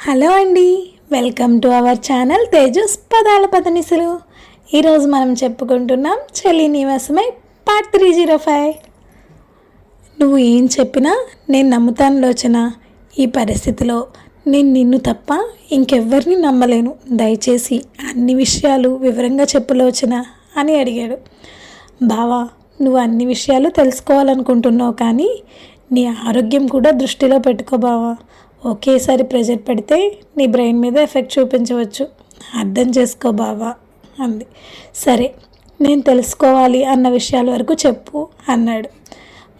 Hello అండి, welcome to our channel Tejas పదాల పదనిసలు. ఈరోజు మనం చెప్పుకుంటున్నాం చెల్లి నివాసమై పార్ట్ 305. నువ్వు ఏం చెప్పినా నేను నమ్ముతాను లోచన. ఈ పరిస్థితిలో నేను నిన్ను తప్ప ఇంకెవ్వరిని నమ్మలేను. దయచేసి అన్ని విషయాలు వివరంగా చెప్పు లోచన అని అడిగాడు. బావా, నువ్వు అన్ని విషయాలు తెలుసుకోవాలనుకుంటున్నావు, కానీ నీ ఆరోగ్యం కూడా దృష్టిలో పెట్టుకో బావా. ఒకేసారి ప్రెజర్ పెడితే నీ బ్రెయిన్ మీద ఎఫెక్ట్ చూపించవచ్చు. అర్థం చేసుకో బావా అంది. సరే, నేను తెలుసుకోవాలి అన్న విషయాల వరకు చెప్పు అన్నాడు.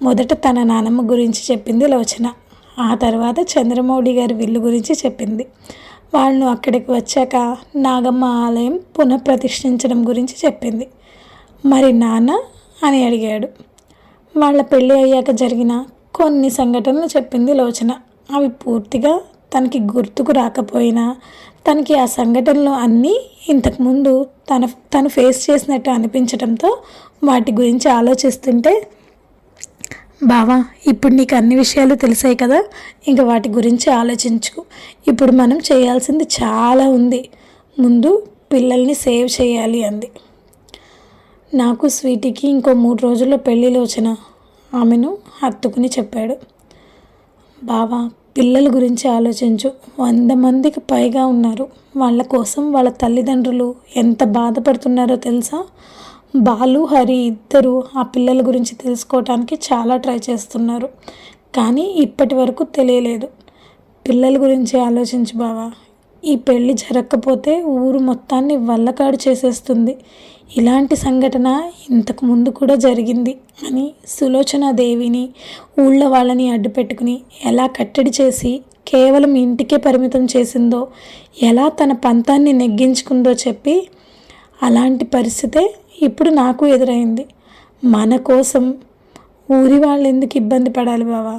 మొదట తన నానమ్మ గురించి చెప్పింది లోచన. ఆ తర్వాత చంద్రమౌళి గారి విల్లు గురించి చెప్పింది. వాళ్ళు అక్కడికి వచ్చాక నాగమ్మ ఆలయం పునఃప్రతిష్ఠించడం గురించి చెప్పింది. మరి నాన్న అని అడిగాడు. వాళ్ళ పెళ్ళి అయ్యాక జరిగిన కొన్ని సంఘటనలు చెప్పింది లోచన. అవి పూర్తిగా తనకి గుర్తుకు రాకపోయినా తనకి ఆ సంఘటనలు అన్నీ ఇంతకుముందు తను ఫేస్ చేసినట్టు అనిపించడంతో వాటి గురించి ఆలోచిస్తుంటే, బావా, ఇప్పుడు నీకు అన్ని విషయాలు తెలిసాయి కదా, ఇంకా వాటి గురించి ఆలోచించుకు. ఇప్పుడు మనం చేయాల్సింది చాలా ఉంది. ముందు పిల్లల్ని సేవ్ చేయాలి అంది. నాకు స్వీటీకి ఇంకో 3 రోజుల్లో పెళ్లి లోచన ఆమెను హత్తుకుని చెప్పాడు. బావా, పిల్లల గురించి ఆలోచించు. 100 మందికి పైగా ఉన్నారు. వాళ్ళ కోసం వాళ్ళ తల్లిదండ్రులు ఎంత బాధపడుతున్నారో తెలుసా? బాలు, హరి ఇద్దరు ఆ పిల్లల గురించి తెలుసుకోవటానికి చాలా ట్రై చేస్తున్నారు, కానీ ఇప్పటి వరకు తెలియలేదు. పిల్లల గురించి ఆలోచించు బావా. ఈ పెళ్ళి జరగకపోతే ఊరు మొత్తాన్ని వల్లకాడు చేసేస్తుంది. ఇలాంటి సంఘటన ఇంతకు ముందు కూడా జరిగింది అని సులోచనాదేవిని, ఊళ్ళో వాళ్ళని అడ్డుపెట్టుకుని ఎలా కట్టడి చేసి కేవలం ఇంటికే పరిమితం చేసిందో, ఎలా తన పంతాన్ని నెగ్గించుకుందో చెప్పి, అలాంటి పరిస్థితే ఇప్పుడు నాకు ఎదురైంది. మన కోసం ఊరి వాళ్ళు ఎందుకు ఇబ్బంది పడాలి బావా?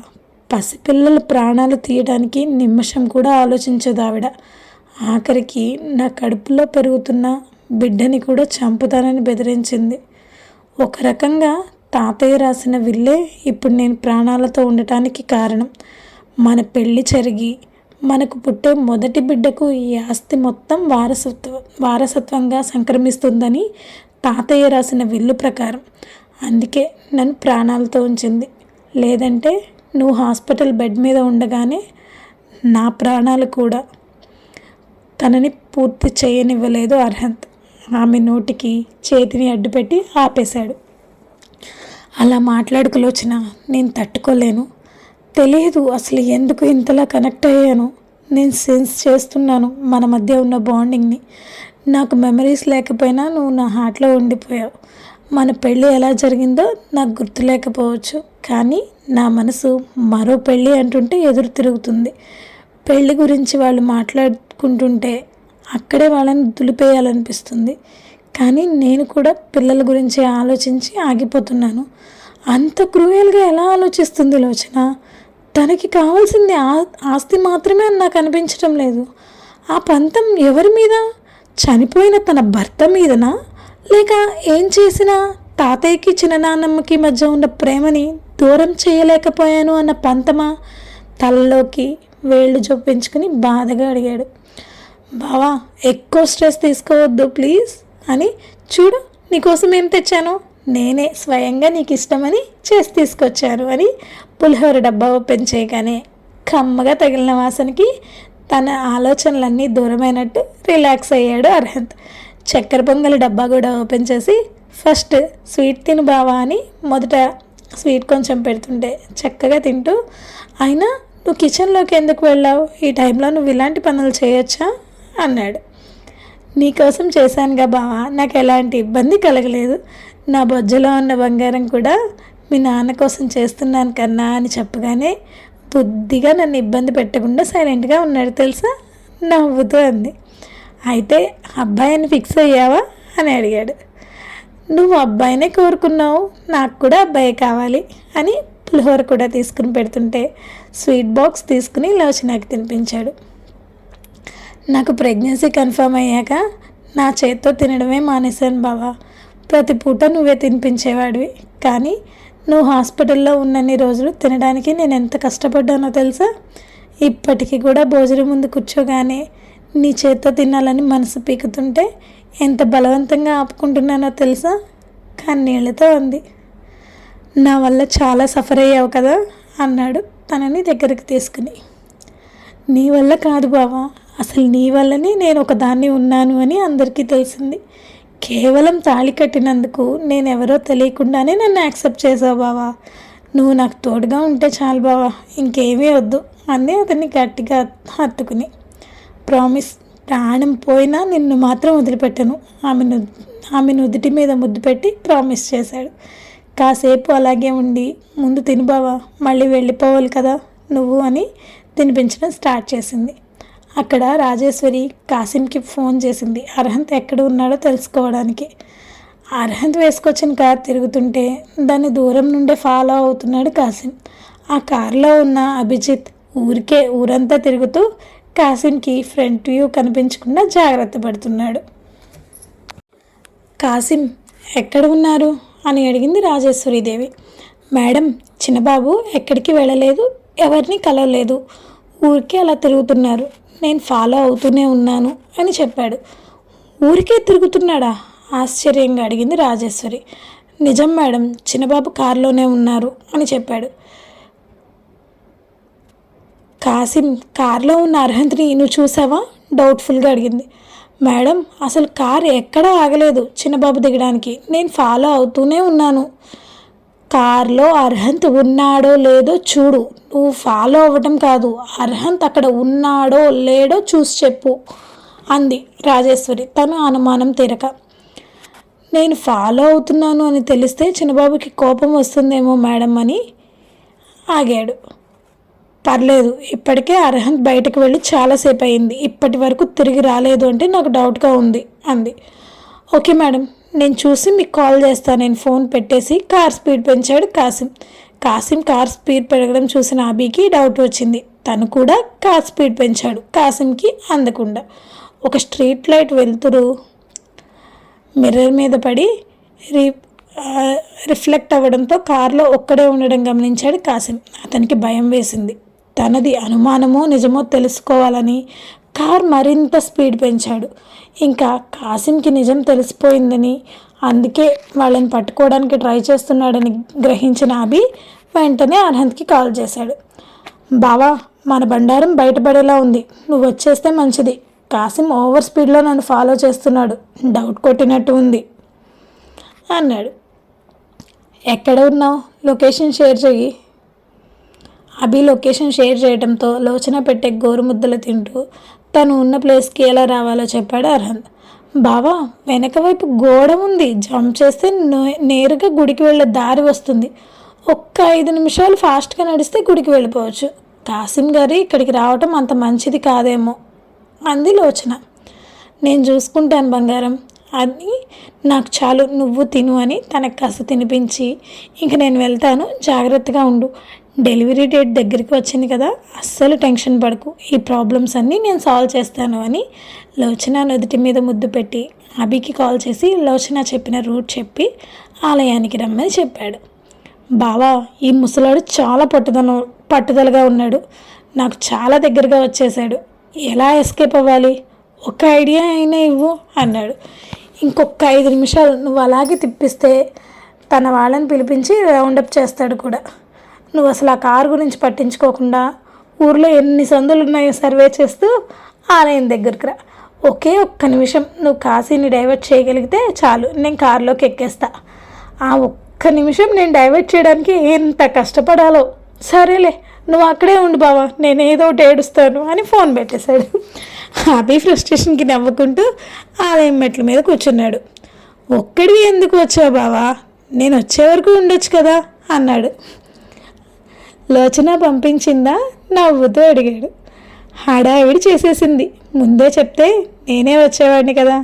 పసిపిల్లల ప్రాణాలు తీయడానికి నిమిషం కూడా ఆలోచించదు ఆవిడ. ఆఖరికి నా కడుపులో పెరుగుతున్న బిడ్డని కూడా చంపుతానని బెదిరించింది. ఒక రకంగా తాతయ్య రాసిన విల్లే ఇప్పుడు నేను ప్రాణాలతో ఉండటానికి కారణం. మన పెళ్ళి జరిగి మనకు పుట్టే మొదటి బిడ్డకు ఈ ఆస్తి మొత్తం వారసత్వంగా సంక్రమిస్తుందని తాతయ్య రాసిన విల్లు ప్రకారం. అందుకే నన్ను ప్రాణాలతో ఉంచింది. లేదంటే నువ్వు హాస్పిటల్ బెడ్ మీద ఉండగానే నా ప్రాణాలు కూడా తనని పూర్తి చేయనివ్వలేదు అర్హంత్. ఆమె నోటికి చేతిని అడ్డుపెట్టి ఆపేశాడు. అలా మాట్లాడుకోలోచిన నేను తట్టుకోలేను. తెలియదు అసలు ఎందుకు ఇంతలా కనెక్ట్ అయ్యాను. నేను సెన్స్ చేస్తున్నాను మన మధ్య ఉన్న బాండింగ్ని. నాకు మెమరీస్ లేకపోయినా నువ్వు నా హార్ట్లో ఉండిపోయావు. మన పెళ్ళి ఎలా జరిగిందో నాకు గుర్తు లేకపోవచ్చు, కానీ నా మనసు మరో పెళ్ళి అంటుంటే ఎదురు తిరుగుతుంది. పెళ్ళి గురించి వాళ్ళు మాట్లాడుకుంటుంటే అక్కడే వాళ్ళని దులిపేయాలనిపిస్తుంది. కానీ నేను కూడా పిల్లల గురించి ఆలోచించి ఆగిపోతున్నాను. అంత క్రూయల్గా ఎలా ఆలోచిస్తుంది లోచన? తనకి కావాల్సింది ఆస్తి మాత్రమే అని నాకు అనిపించడం లేదు. ఆ పంతం ఎవరి మీద? చనిపోయిన తన భర్త మీదనా? లేక ఏం చేసినా తాతయ్యకి చిన్ననాన్నమ్మకి మధ్య ఉన్న ప్రేమని దూరం చేయలేకపోయాను అన్న పంతమా? తలలోకి వేళ్ళు చొప్పించుకుని బాధగా అడిగాడు. బావా, ఎక్కువ స్ట్రెస్ తీసుకోవద్దు ప్లీజ్ అని. చూడు, నీకోసం ఏం తెచ్చాను. నేనే స్వయంగా నీకు ఇష్టమని చేసి తీసుకొచ్చాను అని పులిహోర డబ్బా ఓపెన్ చేయగానే కమ్మగా తగిలిన వాసనకి తన ఆలోచనలన్నీ దూరమైనట్టు రిలాక్స్ అయ్యాడు అర్హంత్. చక్కెర పొంగలి డబ్బా కూడా ఓపెన్ చేసి, ఫస్ట్ స్వీట్ తిను బావా అని మొదట స్వీట్ కొంచెం పెడుతుంటే చక్కగా తింటూ, అయినా నువ్వు కిచెన్లోకి ఎందుకు వెళ్ళావు? ఈ టైంలో నువ్వు ఇలాంటి పనులు చేయొచ్చా అన్నాడు. నీకోసం చేశానుగా బావా, నాకు ఎలాంటి ఇబ్బంది కలగలేదు. నా బొజ్జలో ఉన్న బంగారం కూడా మీ నాన్న కోసం చేస్తున్నాను కన్నా అని చెప్పగానే బుద్ధిగా నన్ను ఇబ్బంది పెట్టకుండా సైలెంట్గా ఉన్నాడు తెలుసా, నవ్వుతూ అంది. అయితే అబ్బాయిని ఫిక్స్ అయ్యావా అని అడిగాడు. నువ్వు అబ్బాయినే కోరుకున్నావు, నాకు కూడా అబ్బాయి కావాలి అని పులిహోర కూడా తీసుకుని పెడుతుంటే స్వీట్ బాక్స్ తీసుకుని లోచనకి తినిపించాడు. నాకు ప్రెగ్నెన్సీ కన్ఫర్మ్ అయ్యాక నా చేత్తో తినడమే మానేశాను బావా. ప్రతి పూట నువ్వే తినిపించేవాడివి, కానీ నువ్వు హాస్పిటల్లో ఉన్నన్ని రోజులు తినడానికి నేను ఎంత కష్టపడ్డానో తెలుసా? ఇప్పటికీ కూడా భోజనం ముందు కూర్చోగానే నీ చేత్తో తినాలని మనసు పీకుతుంటే ఎంత బలవంతంగా ఆపుకుంటున్నానో తెలుసా? కన్నీళ్లతో ఉంది. నా వల్ల చాలా సఫర్ అయ్యావు కదా అన్నాడు తనని దగ్గరికి తీసుకుని. నీ వల్ల కాదు బావా, అసలు నీ వల్లనే నేను ఒకదాన్ని ఉన్నాను అని అందరికీ తెలిసింది. కేవలం తాళి కట్టినందుకు నేనెవరో తెలియకుండానే నన్ను యాక్సెప్ట్ చేసావు బావా. నువ్వు నాకు తోడుగా ఉంటే చాలు బావా, ఇంకేమీ వద్దు అంది అతన్ని గట్టిగా హత్తుకుని. ప్రామిస్, ప్రాణం పోయినా నిన్ను మాత్రం వదిలిపెట్టను ఆమె నుదుటి మీద ముద్దు పెట్టి ప్రామిస్ చేశాడు. కాసేపు అలాగే ఉండి ముందు తిను బావా, మళ్ళీ వెళ్ళిపోవాలి కదా నువ్వు అని తినిపించడం స్టార్ట్ చేసింది. అక్కడ రాజేశ్వరి కాసిమ్కి ఫోన్ చేసింది అర్హంత్ ఎక్కడ ఉన్నాడో తెలుసుకోవడానికి. అర్హంత్ వేసుకొచ్చిన కార్ తిరుగుతుంటే దాన్ని దూరం నుండే ఫాలో అవుతున్నాడు కాసిం. ఆ కార్లో ఉన్న అభిజిత్ ఊరంతా తిరుగుతూ కాసిమ్కి ఫ్రంట్ వ్యూ కనిపించకుండా జాగ్రత్త పడుతున్నాడు. కాసిం ఎక్కడ ఉన్నారు అని అడిగింది రాజేశ్వరీదేవి. మేడం, చిన్నబాబు ఎక్కడికి వెళ్ళలేదు, ఎవరిని కలవలేదు, ఊరికే అలా తిరుగుతున్నారు, నేను ఫాలో అవుతూనే ఉన్నాను అని చెప్పాడు. ఊరికే తిరుగుతున్నాడా? ఆశ్చర్యంగా అడిగింది రాజేశ్వరి. నిజం మేడం, చిన్నబాబు కారులోనే ఉన్నారు అని చెప్పాడు. కాసిం, కారులో ఉన్న అర్హంత్ని నువ్వు చూసావా? డౌట్ఫుల్గా అడిగింది. మేడం, అసలు కారు ఎక్కడా ఆగలేదు చిన్నబాబు దిగడానికి, నేను ఫాలో అవుతూనే ఉన్నాను. కార్లో అర్హంత్ ఉన్నాడో లేదో చూడు, నువ్వు ఫాలో అవ్వటం కాదు, అర్హంత్ అక్కడ ఉన్నాడో లేడో చూసి చెప్పు అంది రాజేశ్వరి తను అనుమానం తీరక. నేను ఫాలో అవుతున్నాను అని తెలిస్తే చిన్నబాబుకి కోపం వస్తుందేమో మేడం అని ఆగాడు. పర్లేదు, ఇప్పటికే అర్హంత్ బయటకు వెళ్ళి చాలాసేపు అయింది, ఇప్పటి వరకు తిరిగి రాలేదు అంటే నాకు డౌట్గా ఉంది అంది. ఓకే మేడం, నేను చూసి మీకు కాల్ చేస్తాను. నేను ఫోన్ పెట్టేసి కార్ స్పీడ్ పెంచాడు కాసిం కార్ స్పీడ్ పెరగడం చూసిన అబీకి డౌట్ వచ్చింది. తను కూడా కార్ స్పీడ్ పెంచాడు కాసింకి అందకుండా. ఒక స్ట్రీట్ లైట్ వెలుతురు మిర్రర్ మీద పడి రిఫ్లెక్ట్ అవ్వడంతో కారులో ఒక్కడే ఉండడం గమనించాడు కాసిం. అతనికి భయం వేసింది. తనది అనుమానమో నిజమో తెలుసుకోవాలని కార్ మరింత స్పీడ్ పెంచాడు. ఇంకా కాసిమ్కి నిజం తెలిసిపోయిందని, అందుకే వాళ్ళని పట్టుకోవడానికి ట్రై చేస్తున్నాడని గ్రహించిన అభి వెంటనే అర్హంత్కి కాల్ చేశాడు. బావా, మన బండారం బయటపడేలా ఉంది, నువ్వు వచ్చేస్తే మంచిది. కాసిం ఓవర్ స్పీడ్లో నన్ను ఫాలో చేస్తున్నాడు, డౌట్ కొట్టినట్టు ఉంది అన్నాడు. ఎక్కడ ఉన్నావు? లొకేషన్ షేర్ చెయ్యి. అభి లొకేషన్ షేర్ చేయడంతో లోచన పెట్టే గోరుముద్దలు తింటూ తను ఉన్న ప్లేస్కి ఎలా రావాలో చెప్పాడు అర్హంత్. బావా, వెనక వైపు గోడ ఉంది, జంప్ చేస్తే నేరుగా గుడికి వెళ్ళే దారి వస్తుంది. ఒక్క 5 నిమిషాలు ఫాస్ట్గా నడిస్తే గుడికి వెళ్ళిపోవచ్చు. కాసిం గారి ఇక్కడికి రావటం అంత మంచిది కాదేమో అంది లోచన. నేను చూసుకుంటాను బంగారం, అది నాకు చాలు, నువ్వు తిను అని తనకు కాస్త తినిపించి ఇంక నేను వెళ్తాను, జాగ్రత్తగా ఉండు, డెలివరీ డేట్ దగ్గరికి వచ్చింది కదా, అస్సలు టెన్షన్ పడకు, ఈ ప్రాబ్లమ్స్ అన్నీ నేను సాల్వ్ చేస్తాను అని లోచన నుదుటి మీద ముద్దు పెట్టి అభికి కాల్ చేసి లోచన చెప్పిన రూట్ చెప్పి ఆలయానికి రమ్మని చెప్పాడు. బావా, ఈ ముసలాడు చాలా పట్టుదలగా ఉన్నాడు, నాకు చాలా దగ్గరగా వచ్చేసాడు, ఎలా ఎస్కేప్ అవ్వాలి, ఒక ఐడియా అయినా ఇవ్వు అన్నాడు. ఇంకొక 5 నిమిషాలు నువ్వు అలాగే తిప్పిస్తే తన వాళ్ళని పిలిపించి రౌండప్ చేస్తాడు కూడా. నువ్వు అసలు ఆ కారు గురించి పట్టించుకోకుండా ఊర్లో ఎన్ని సందులు ఉన్నాయో సర్వే చేస్తూ ఆలయం దగ్గరికి రా. ఒకే ఒక్క నిమిషం నువ్వు కాశీని డైవర్ట్ చేయగలిగితే చాలు, నేను కారులోకి ఎక్కేస్తా. ఆ ఒక్క నిమిషం నేను డైవర్ట్ చేయడానికి ఎంత కష్టపడాలో. సరేలే, నువ్వు అక్కడే ఉండు బావా, నేను ఏదో ఒకటి ఏడుస్తాను అని ఫోన్ పెట్టేశాడు. అభి ఫ్రస్ట్రేషన్కి నవ్వుకుంటూ ఆలయం మెట్ల మీద కూర్చున్నాడు. ఒక్కడివి ఎందుకు వచ్చావు బావా, నేను వచ్చే వరకు ఉండొచ్చు కదా అన్నాడు. లోచన పంపించిందా నవ్వుతూ అడిగాడు. హడావిడి చేసేసింది, ముందే చెప్తే నేనే వచ్చేవాడిని కదా,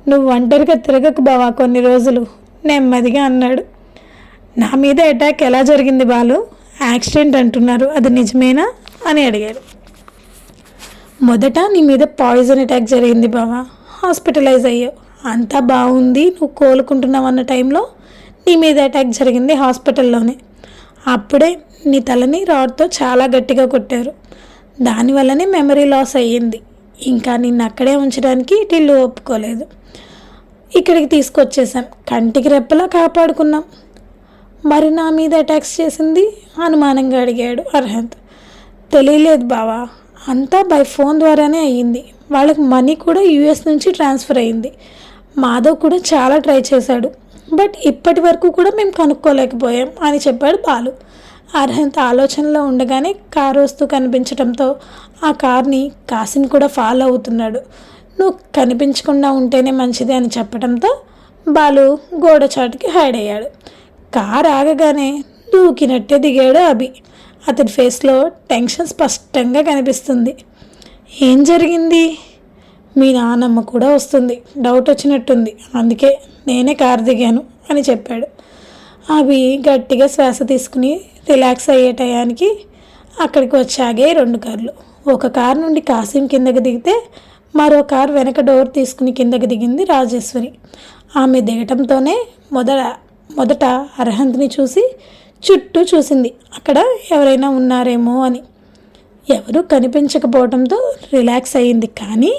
నువ్వు ఒంటరిగా తిరగకు బావా కొన్ని రోజులు నెమ్మదిగా అన్నాడు. నా మీద అటాక్ ఎలా జరిగింది బాలు, యాక్సిడెంట్ అంటున్నారు, అది నిజమేనా అని అడిగాడు. మొదట నీ మీద పాయిజన్ అటాక్ జరిగింది బావా, హాస్పిటలైజ్ అయ్యావు, అంతా బాగుంది, నువ్వు కోలుకుంటున్నావు అన్న టైంలో నీ మీద అటాక్ జరిగింది హాస్పిటల్లోనే. అప్పుడే నీ తలని రాడ్తో చాలా గట్టిగా కొట్టారు, దానివల్లనే మెమరీ లాస్ అయ్యింది. ఇంకా నిన్ను అక్కడే ఉంచడానికి టిల్లు ఒప్పుకోలేదు. ఇక్కడికి తీసుకొచ్చేసాం, కంటికి రెప్పలా కాపాడుకున్నాం. మరి నా మీద అటాక్స్ చేసింది అనుమానంగా అడిగాడు అర్హంత్. తెలియలేదు బావా, అంతా బై ఫోన్ ద్వారానే అయ్యింది. వాళ్ళకి మనీ కూడా యూఎస్ నుంచి ట్రాన్స్ఫర్ అయ్యింది. మాధవ్ కూడా చాలా ట్రై చేశాడు, బట్ ఇప్పటి వరకు కూడా మేము కనుక్కోలేకపోయాం అని చెప్పాడు బాలు. అర్హంత్ ఆలోచనలో ఉండగానే కారు వస్తూ కనిపించడంతో ఆ కార్ని కాసిం కూడా ఫాలో అవుతున్నాడు. నువ్వు కనిపించకుండా ఉంటేనే మంచిది అని చెప్పడంతో బాలు గోడ చాటుకి హైడ్ అయ్యాడు. కారు ఆగగానే దూకినట్టే దిగాడు అభి. అతని ఫేస్లో టెన్షన్ స్పష్టంగా కనిపిస్తుంది. ఏం జరిగింది? మీ నాన్నమ్మ కూడా వస్తుంది, డౌట్ వచ్చినట్టుంది, అందుకే నేనే కారు దిగాను అని చెప్పాడు. అభి గట్టిగా శ్వాస తీసుకుని రిలాక్స్ అయ్యే టయానికి అక్కడికి వచ్చాగే 2 కార్లు. ఒక కారు నుండి కాసిం కిందకి దిగితే మరో కారు వెనక డోర్ తీసుకుని కిందకి దిగింది రాజేశ్వరి. ఆమె దిగటంతోనే మొదట అర్హంత్ని చూసి చుట్టూ చూసింది, అక్కడ ఎవరైనా ఉన్నారేమో అని. ఎవరూ కనిపించకపోవడంతో రిలాక్స్ అయ్యింది. కానీ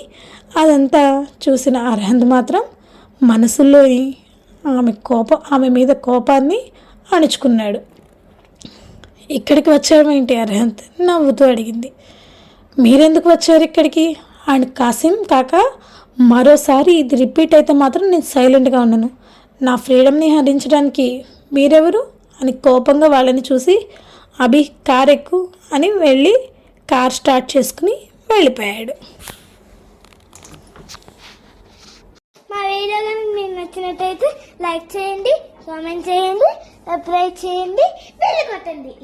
అదంతా చూసిన అర్హంత్ మాత్రం మనసులోని ఆమె మీద కోపాన్ని అణుచుకున్నాడు. ఇక్కడికి వచ్చామేంటి అర్హంత్? నవ్వుతూ అడిగింది. మీరెందుకు వచ్చారు ఇక్కడికి? అండ్ కాసిం కాక, మరోసారి ఇది రిపీట్ అయితే మాత్రం నేను సైలెంట్గా ఉన్నాను. నా ఫ్రీడమ్ని హరించడానికి మీరెవరు అని కోపంగా వాళ్ళని చూసి అభి కార్ ఎక్కు అని వెళ్ళి కార్ స్టార్ట్ చేసుకుని వెళ్ళిపోయాడు. మా వీడియో కనుక మీకు నచ్చినట్టయితే లైక్ చేయండి, కామెంట్ చేయండి, సబ్స్క్రైబ్ చేయండి, బెల్ కొట్టండి.